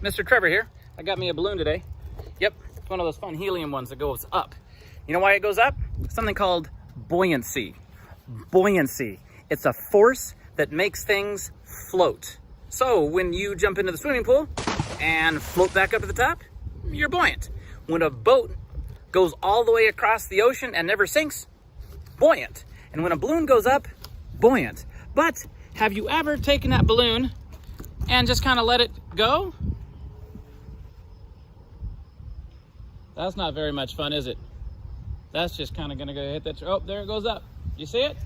Mr. Trevor here. I got me a balloon today. Yep, it's one of those fun helium ones that goes up. You know why it goes up? Something called buoyancy. Buoyancy. It's a force that makes things float. So when you jump into the swimming pool and float back up to the top, you're buoyant. When a boat goes all the way across the ocean and never sinks, buoyant. And when a balloon goes up, buoyant. But have you ever taken that balloon and just kind of let it go? That's not very much fun, is it? That's just kind of gonna go hit that. Oh, there it goes up. You see it?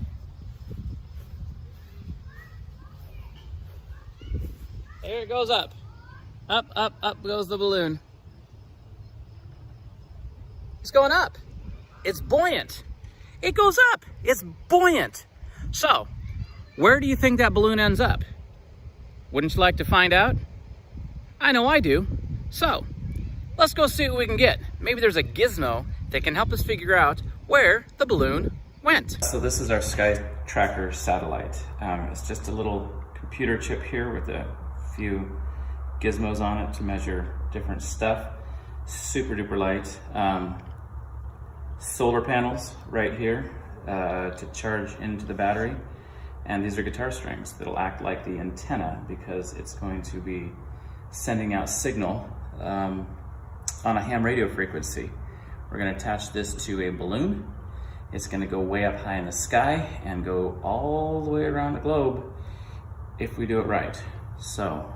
There it goes up. Up, up, up goes the balloon. It's going up. It's buoyant. It goes up. It's buoyant. So, where do you think that balloon ends up? Wouldn't you like to find out? I know I do. So, let's go see what we can get. Maybe there's a gizmo that can help us figure out where the balloon went. So this is our Sky Tracker satellite. It's just a little computer chip here with a few gizmos on it to measure different stuff. Super duper light. Solar panels right here to charge into the battery. And these are guitar strings that'll act like the antenna because it's going to be sending out signal on a ham radio frequency. We're going to attach this to a balloon. It's going to go way up high in the sky and go all the way around the globe if we do it right. So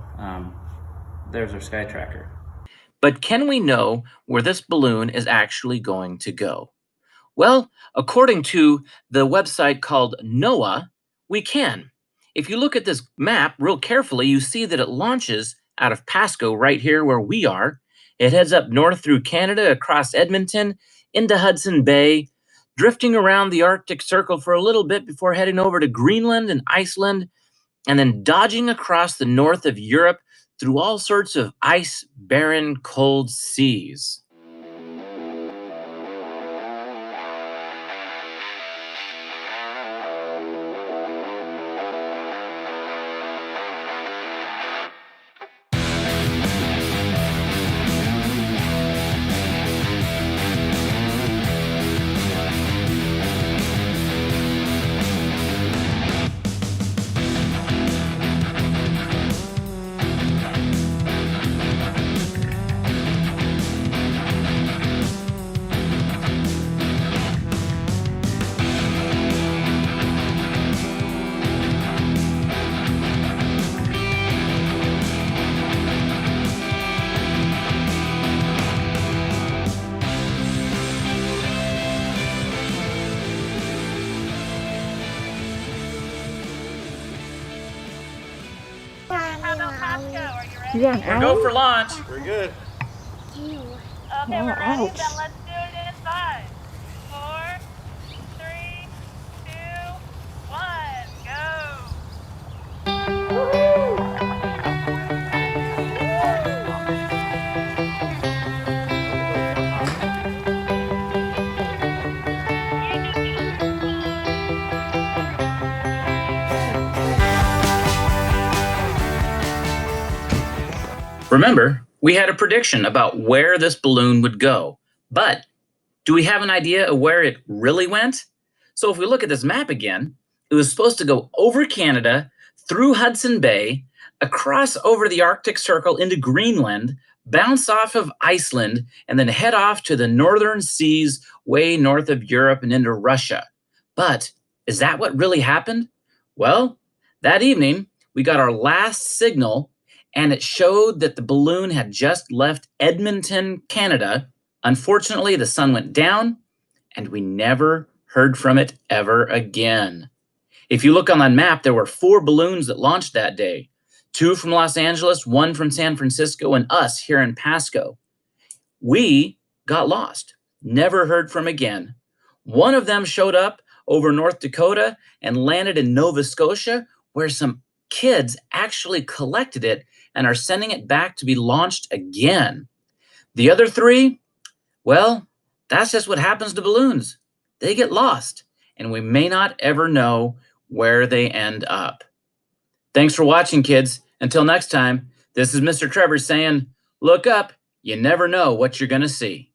there's our Sky Tracker. But can we know where this balloon is actually going to go? Well, according to the website called NOAA, we can. If you look at this map real carefully, you see that it launches out of Pasco right here where we are. It heads up north through Canada, across Edmonton, into Hudson Bay, drifting around the Arctic Circle for a little bit before heading over to Greenland and Iceland, and then dodging across the north of Europe through all sorts of ice-barren, cold seas. Yeah, We're go for launch. We're good. Okay, we're ready. ouch. Then let's do it in 5, 4, 3, 2, 1, go. Remember, we had a prediction about where this balloon would go, but do we have an idea of where it really went? So if we look at this map again, it was supposed to go over Canada, through Hudson Bay, across over the Arctic Circle into Greenland, bounce off of Iceland, and then head off to the northern seas way north of Europe and into Russia. But is that what really happened? Well, that evening, we got our last signal, and it showed that the balloon had just left Edmonton, Canada. Unfortunately, the sun went down, and we never heard from it ever again. If you look on that map, there were 4 balloons that launched that day. 2 from Los Angeles, 1 from San Francisco, and us here in Pasco. We got lost, never heard from again. One of them showed up over North Dakota and landed in Nova Scotia, where some kids actually collected it and are sending it back to be launched again. The other 3, well, that's just what happens to balloons. They get lost, and we may not ever know where they end up. Thanks for watching, kids. Until next time, This is Mr. Trevor saying, look up, you never know what you're going to see.